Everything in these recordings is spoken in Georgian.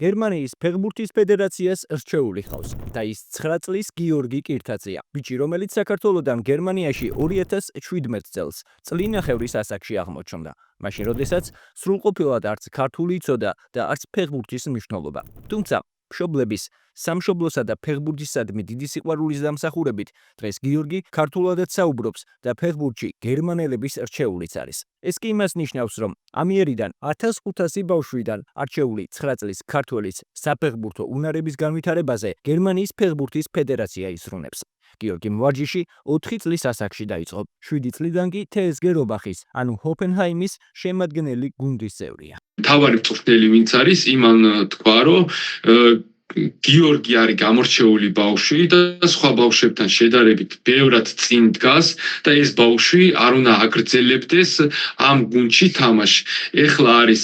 გერმანიის ფეხბურთის ფედერაციას რჩეული ხავს და ის 9 წლის გიორგი კირთაძეა. ბიჭი, რომელიც საქართველოდან გერმანიაში 2017 წელს წლინახევრის ასაკში აღმოჩნდა. მაშინ, როდესაც სრულყოფილად არც ქართული იცოდა და არც ფეხბურთის მნიშვნელობა. თუმცა, მშობლების სამშობლოსა და ფეხბურთისადმი დიდი სიყვარულის დამსახურებით, დღეს გიორგი ქართულადაც საუბრობს და ფეხბურთში გერმანელების რჩეულიც არის. ეს კი იმას ნიშნავს, რომ ამიერიდან 1500 ბავშვიდან არჩეული 9 წლის ქართველის საფეხბურთო უნარების განვითარებაზე გერმანიის ფეხბურთის ფედერაცია ისრუნებს. გიორგიმ ვარჯიში 4 წლის ასაკში დაიწყო. 7 წლიდან კი TSG რობახის, ანუ ჰოფენჰაიმის შემადგენელი გუნდის წევრია. თავარი მწვრთნელი ვინც არის, იმან თქვა, რომ გიორგი არის გამორჩეული ბავშვი და სხვა ბავშვებთან შედარებით ბევრად წინ დგას და ეს ბავშვი არ უნდა აგრძელებდეს ამ გუნდში თამაში. ეხლა არის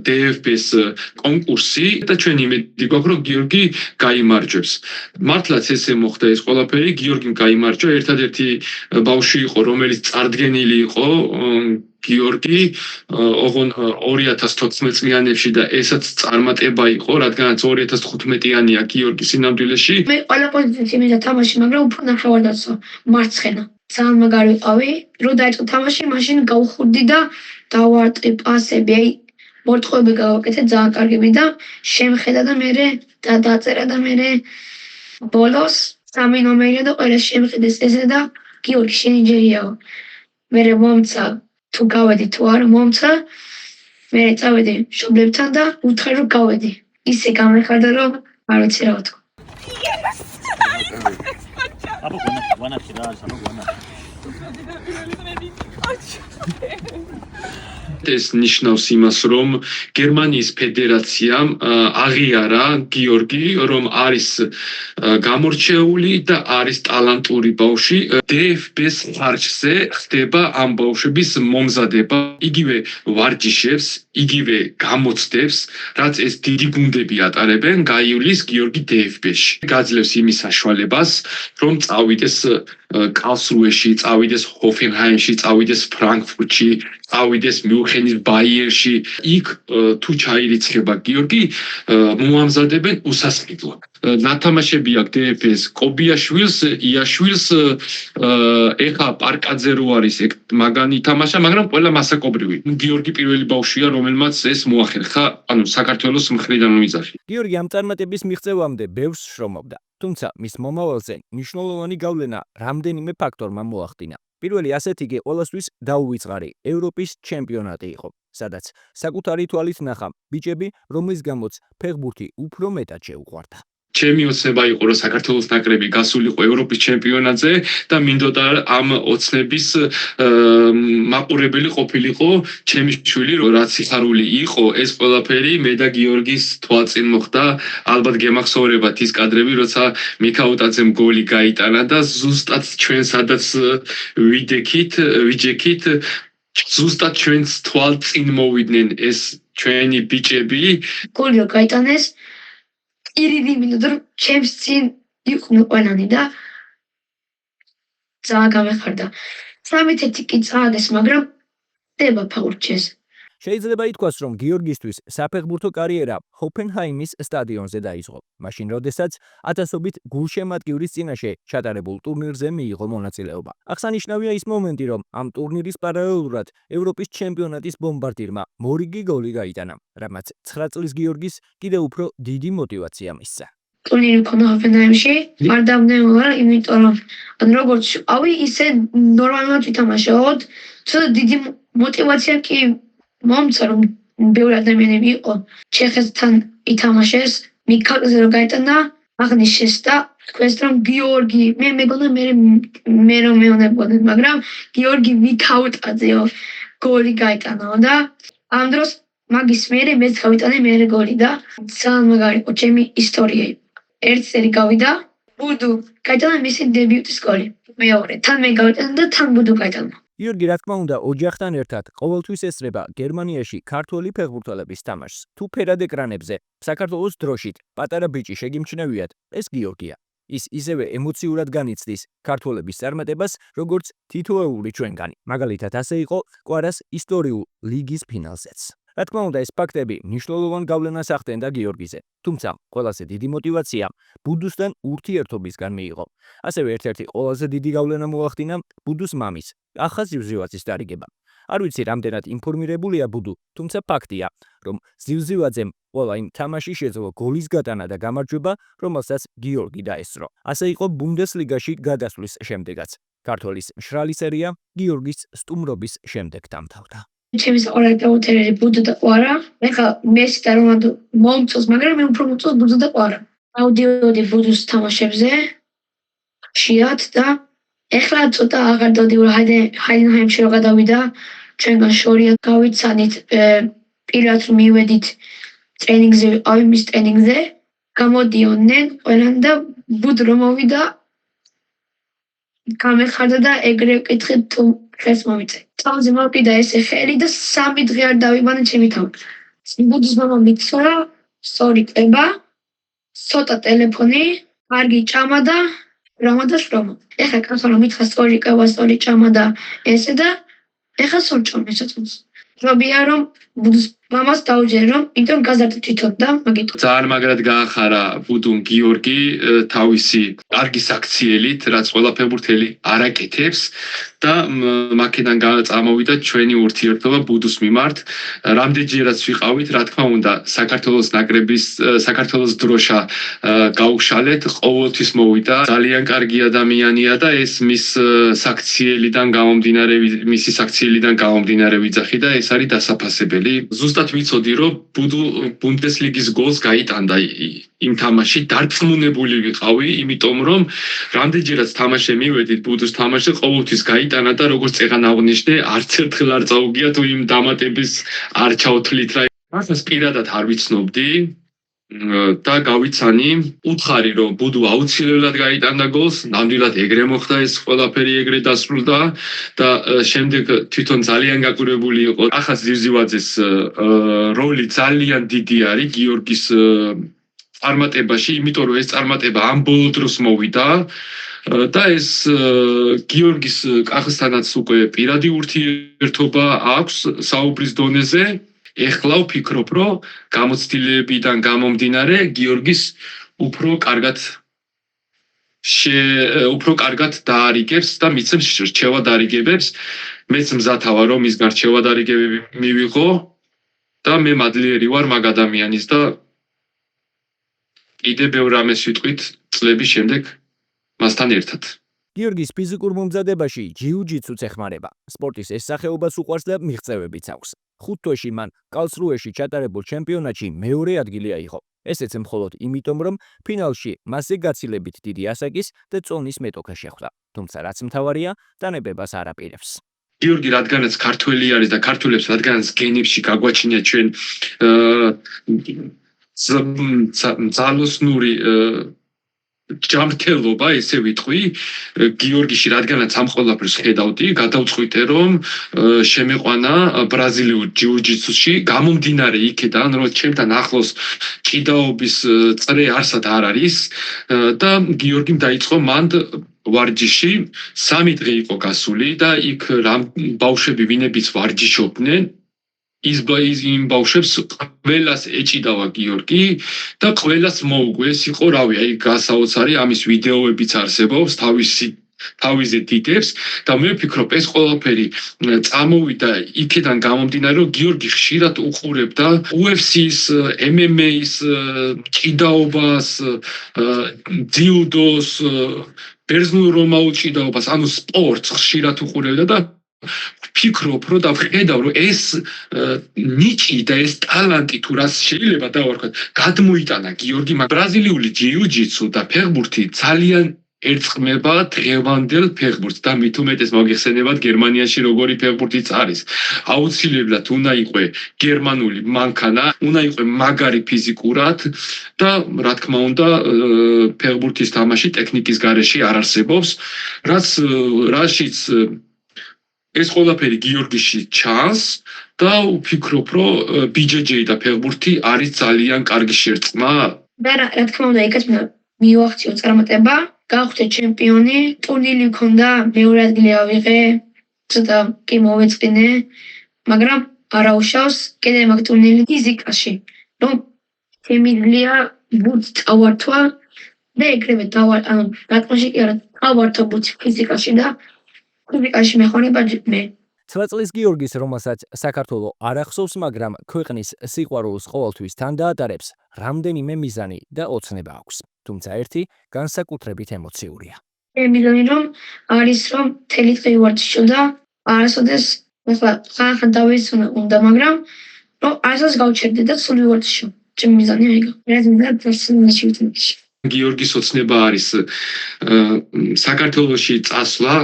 DFB-ს კონკურსი და ჩვენ იმედი გვაქვს, რომ გიორგი გაიმარჯვებს. მართლაც ესე მოხდა ეს ყველაფერი, გიორგიმ გაიმარჯვა, ერთადერთი ბავშვი იყო, რომელიც წარდგენილი იყო გიორგი ოღონ 2014 წლიანებში და ესაც წარმატება იყო, რადგანაც 2015-იანია გიორგი სინამდვილეში. მე ყველა პოზიციებში მივიდა თამაში, მაგრამ უფრო ნახევარდაცვა, მარცხენა. ძალიან მაგარი ვიყავი, რო დაიწყო თამაში, მაშინ გავხურდი და დავარტყი პასები, აი მორთხოვები გავაკეთე ძალიან კარგები და შემხედა და მე და დაწერა და მე ბოლოს 3 ნომერია და ყველა შემხედეს ესე და გიორგი შენი ჯერიაო. მე მომცა თუ გავედი თუ არ მომცა, მე წავედი მშობლებთან და უთხრე რომ გავედი. ისე გამეხარდა რომ არ ვიცი რა ვთქვა. ეს ნიშნავს იმას, რომ გერმანიის ფედერაციამ აღიარა გიორგი, რომ არის გამორჩეული და არის ტალანტური ბავშვი. DFB-ს ხარჯზე ხდება ამ ბავშვების მომზადება, იგივე ვარჯიშებს, იგივე გამოცდებს, რაც ეს დიდი გუნდები ატარებენ, გაივლის გიორგი DFB-ში. გაძლევს იმის საშუალებას, რომ წავიდეს კარლსრუეში, წავიდეს ჰოფენჰაიმში, წავიდეს ფრანკფურტში, წავიდეს მიუნხენის ბაიერში. იქ თუ ჩაირიცხება გიორგი, მოამზადებენ უსასყიდლოდ. ნათამაშები აქვს DFB-ს კობიაშვილს, იაშვილს, ეხა პარკაძე რო არის, ეგ მაგანი თამაშა, მაგრამ ყველა მასაკობრივი. გიორგი პირველი ბავშვია, რომელმაც ეს მოახერხა, ანუ საქართველოს მხრიდან მოიძახი. გიორგი ამ წარმატების მიღწევამდე ბევრს შრომობდა. თუმცა მის მომავალზე მნიშვნელოვანი გავლენა რამდენიმე ფაქტორმა მოახდინა. პირველი ასეთი კი ყველასთვის დაუვიწყარი ევროპის ჩემპიონატი იყო, სადაც საკუთარი თვალით ნახა ბიჭები, რომლის გამოც ფეხბურთი უფრო მეტად შეუყვარდა. ჩემი ოცნება იყო, რომ საქართველოს ნაკრები გასულიყო ევროპის ჩემპიონატზე და მინდოდა ამ ოცნების მაყურებელი ყოფილიყო ჩემი შვილი, რაც სიხარული იყო ეს ყველაფერი მე და გიორგის თვალწინ მოხდა. ალბათ გემახსოვრებათ ის კადრები, როცა მიქაუტაძემ გოლი გაიტანა და ზუსტად ჩვენ სადაც ვიჯექით, ზუსტად ჩვენს თვალწინ მოვიდნენ ეს ჩვენი ბიჭები. გოლი გაიტანეს ირიდი მინდოდა რომ ჩემს წინ იყვნენ ყველანი და ძალიან გამეხარდა. 13 კი წააგეს, მაგრამ დება ფაურჩეს. შეიძლება ითქვას, რომ გიორგისთვის საფეხბურთო კარიერა ჰოფენჰაიმის სტადიონზე დაიწყო. მაშინ, როდესაც ათასობით გულშემატკივრის წინაშე ჩატარებულ ტურნირზე მიიღო მონაწილეობა. აღსანიშნავია ის მომენტი, რომ ამ ტურნირის პარალელურად ევროპის ჩემპიონატის ბომბარდირმა მორიგი გოლი გაიტანა, რამაც 9 წლის გიორგის კიდევ უფრო დიდი мотиваცია მისცა. ტურნირი მქონდა ჰოფენჰაიმში, არ დამნეულა, იმიტომ რომ როგორც ავი ისე ნორმალურად ვითამაშოთ, ცოტა დიდი мотиваცია კი მომცა რომ ბევრი ადამიანები იყო ჩეხეთთან ითამაშეს, მიქაუტაძე რო გაიტანა, აღნიშნეს და თქვეს რომ გიორგი, მე მეგონა მე რომ მეუნებოდი, მაგრამ გიორგი მიქაუტაძეო გოლი გაიტანაო და ამ დროს მაგის მერე მეც გავიტანე მერე გოლი და ძალიან მაგარი იყო ჩემი ისტორია. ერთ წელი გავიდა, ბუდუ გაიტანა მისი დებიუტის გოლი. მეორე, თან მე გავიტანა და თან ბუდუ გაიტანა. გიორგი, რა თქმა უნდა, ოჯახთან ერთად ყოველთვის ესწრება გერმანიაში ქართველი ფეხბურთელების თამაშს. თუ ფერად ეკრანებზე საქართველოს დროშით პატარა ბიჭი შეგიმჩნევიათ, ეს გიორგია. ის ისევე ემოციურად განიცდის ქართველების წარმატებას, როგორც თითოეული ჩვენგანი. მაგალითად, ასე იყო კვარას ისტორიულ ლიგის ფინალზეც. რა თქმა უნდა, ეს ფაქტები მნიშვნელოვან გავლენას ახდენდა გიორგიზე. თუმცა, ყველაზე დიდი მოტივაცია ბუდუსთან ურთიერთობისგან მიიღო. ასევე ერთ-ერთი ყველაზე დიდი გავლენა მოახდინა ბუდუს მამის, ახა ზივზივაძის დარიგება. არ ვიცი, რამდენად ინფორმირებულია ბუდუ, თუმცა ფაქტია, რომ ზივზივაძემ ყველა იმ თამაში შეძლო გოლის გატანა და გამარჯვება, რომელსაც გიორგი დაესწრო. ასე იყო ბუნდესლიგაში გადასვლის შემდეგაც. ქართველის მშრალი სერია გიორგის სტუმრობის შემდეგ დამთავრდა. ჩემი საყვარელი ფეხბურთელი ბუდუ და ყვარა. ეხლა მესი და რონალდო მომწონს, მაგრამ მე უფრო მომწონს ბუდუ და ყვარა. ავდიოდი ბუდუს თამაშებზე. ხშირად და ეხლა ცოტა აღარ დავდი, ჰაიდენჰაიმში რო გადავიდა, ჩვენგან შორია გავიცანით, პირად რომ მივედით ტრენინგზე, ვიყავი მის ტრენინგზე, გამოდიოდნენ ყველანი და ბუდუ რომ მოვიდა, გამეხარდა და ეგრე ვკითხეთ თუ ხელს მომიწე. თავზე მოვკიდა ესე ხელი და 3 დღე არ დავიბანე ჩემი თავი. ბუდუს მამა მიცხრა, სწორი ყება, ცოტა ტელეფონი, კარგი ჭამა და რამა და შრომა. ეხლა კაცო რომ მითხრა სწორი ყება, სწორი ჭამა და ესე და ეხლა სორჭომ ესაწონს. ჯობია რომ ბუდუს მამას დაუჯერო, იმიტომ გაზარდა თვითონ და მაგით. ძალიან მაგრად გაახარა ბუდუმ გიორგი თავისი კარგი საქციელით, რაც ყველა ფეხბურთელი არ აკეთებს და მაქედან წამოვიდა ჩვენი ურთიერთობა ბუდუს მიმართ. რამდენჯერაც ვიყავით, რა თქმა უნდა, საქართველოს ნაკრების საქართველოს დროშა გაუშალეთ, ყოველთვის მოვიდა. ძალიან კარგი ადამიანია და ეს მისი საქციელიდან გამომდინარე ვიძახი და ეს არის დასაფასებელი. ზუსტად ვიცოდი, რომ ბუდუ ბუნდესლიგის გოლს გაიტანდა იმ თამაში, დარწმუნებული ვიყავი, იმიტომ რომ რამდენჯერაც თამაში მივედით ბუდუს თამაში, ყოველთვის გაიტანა და როგორც წეგან აღნიშნე, არც ერთხელ არ წაუგია თუ იმ დამატების არ ჩავთვლით რა. ახლა პირადად არ ვიცნობდი და გავიცანი, უთხარი რომ ბუდუ აუცილებლად გაიტანდა გოლს, ნამდვილად ეგრე მოხდა, ეს ყველაფერი ეგრე დასრულდა და შემდეგ თვითონ ძალიან გაკვირვებული იყო. ახლა ზივზივაძეს როლი ძალიან დიდი არის გიორგის წარმატებაში, იმიტომ რომ ეს წარმატება ამ ბოლო დროს მოვიდა და ეს გიორგის კახსთანაც უკვე პირადი ურთიერთობა აქვს საუბრის დონეზე. ეხლა ვფიქრობ, რომ გამოცდილებიდან გამომდინარე გიორგის უფრო კარგად დაარიგებს და მიცემს რჩევა დარიგებებს. მეც მზათავა რომ მის გარჩევა დარიგებები მივიღო და მე მადლიერი ვარ მაგ ადამიანის და კიდე ბევრ რამეს ვიტყვით წლების შემდეგ მასთან ერთად. გიორგის ფიზიკურ მომზადებაში ჯიუ-ჯიტსუც ეხმარება. სპორტის ეს სახეობას უყვარს და მიღწევებიც აქვს. 5 თვეში მან კალსრუეში ჩატარებულ ჩემპიონატში მეორე ადგილი აიღო. ესეც მხოლოდ იმიტომ, რომ ფინალში მასზე გაცილებით დიდი ასაკის და წონის მეტოქა შეხვდა. თუმცა რაც მთავარია, დანებებას არ აპირებს. გიორგი რადგანაც ქართველი არის და ქართველებს რადგანაც გენებში გაგვაჩინია ჩვენ ძალოსნური ჯანმრთელობა, ესე ვიტყვი, გიორგიში რადგანაც ამ ყველაფერს ხედავდი, გადავწყვიტე რომ შემეყვანა ბრაზილიურ ჯიუ-ჯიტსუში, გამომდინარე იქედან, რომ ჩემთან ახლოს ჭიდაობის წრე არსად არ არის და გიორგიმ დაიწყო მანდ ვარჯიში 3 დღე იყო გასული და იქ რამ ბავშვები ვინებიც ვარჯიშობდნენ ის იმ ბავშვებს ყველას ეჭიდავა გიორგი და ყველას მოუგვეს იყო რავი აი გასაოცარი ამის ვიდეოებიც არსებობს თავიზე დიდებს და მე ვფიქრობ ეს ყველაფერი წამოვიდა იქიდან გამომდინარე რომ გიორგი ხშირად უყურებდა UFC-ს, MMA-ს, ჭიდაობას, ძიუდოს, ბერძნულ რომაულ ჭიდაობას, ანუ სპორტს ხშირად უყურებდა და ვფიქრობ, რომ დავხედავ, რომ ეს ნიჭი და ეს ტალანტი თუ რას შეიძლება დავარქვათ, გადმოიტანა გიორგი ბრაზილიული ჯიუ-ჯიტსუ და ფეხბურთი ძალიან ერწყმება დღევანდელ ფეხბურთს და მით უმეტეს მოგიხსენებათ გერმანიაში როგორი ფეხბურთიც არის. აუცილებლად უნდა იყოს გერმანული მანქანა, უნდა იყოს მაგარი ფიზიკურად და რა თქმა უნდა ფეხბურთის თამაში ტექნიკის გარეშე არ არსებობს, რაშიც ეს ყველაფერი გიორგიში ჩანს და ვფიქრობ, რომ BJJ და ფეხბურთი არის ძალიან კარგი შერწყმა. და რა თქმა უნდა, იქაც მივახციო წარმატება, გავხდე ჩემპიონი, ტურნირი მქონდა, მეორე ადგილი ავიღე, ცოტა კი მოვეწყინე, მაგრამ არაუშავს კედემაქტურნელი ფიზიკაში, რომ შემიძლია ბურთს წავართვა და ეგრევე რატმოში კი არა წავართვა ბურთს ფიზიკაში და ფიზიკაში მეხონება მე. 9 წლის გიორგის, რომელსაც საქართველო არ ახსოვს, მაგრამ ქვეყნის სიყვარულს ყოველთვის თან დაატარებს, რამდენიმე მიზანი და ოცნება აქვს. თუმცა ერთი განსაკუთრებით ემოციურია. მიზანი რომ არის რომ მთელი დღე ვარჩიო და არასოდეს ახლა ხან დავისვნა უნდა, მაგრამ რომ არასოდეს გავჩერდე და სულ ვარჩიო. ჩემი მიზანი აიგო. რა მინდა პერსონაჟი ვიტყვი. გიორგის ოცნება არის საქართველოში წასვლა.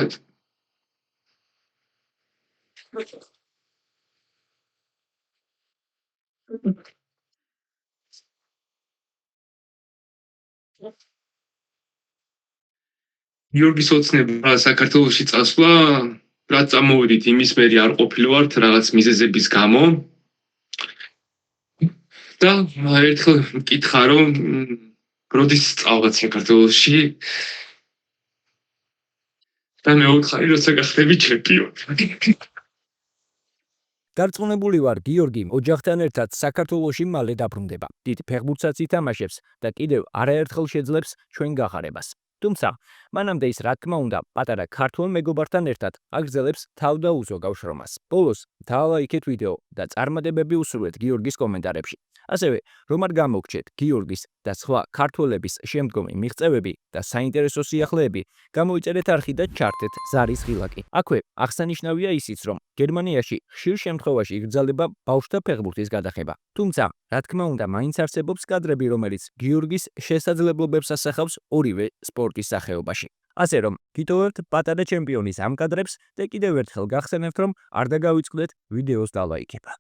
გიორგის ოცნება საქართველოში წასვლა, რაც წამოვიდით, იმის მერი არ ყოფილვართ რაღაც მიზეზების გამო. და ერთხელ მკითხა რომ როდის წავალთ საქართველოში? და მე ვუთხარი როცა გახდები ჩემპიონი. დარწმუნებული ვარ, გიორგი ოჯახთან ერთად საქართველოში მალე დაბრუნდება. დიდ ფეხბურთსაც ითამაშებს და კიდევ არაერთხელ შეძლებს ჩვენ გახარებას. თუმცა, მანამდე ის, რა თქმა უნდა, პატარა ქართველ მეგობართან ერთად აგრძელებს თავდაუზოგავ შრომას. ბოლოს დაალაიქეთ ვიდეო და წარმატებები უსურვეთ გიორგის კომენტარებში. ასევე, რომ არ გამოგჩეთ გიორგის და სხვა ქართველების შემდგომი მიღწევები და საინტერესო სიახლეები, გამოიწერეთ არხი და ჩართეთ ზარის ღილაკი. აქვე აღსანიშნავია ისიც, რომ გერმანიაში ხშირ შემთხვევაში იგრძელება ბავშვთა ფეხბურთის გადახება. თუმცა, რა თქმა უნდა, მაინც არსებობს კადრები, რომელიც გიორგის შესაძლებლობებს ასახავს ორივე სპორტის სახეობაში. ასე რომ, გიტოვებთ პატარა ჩემპიონის ამ კადრებს და კიდევ ერთხელ გახსენებთ, რომ არ დაგავიწყდეთ ვიდეოს დალაიქება.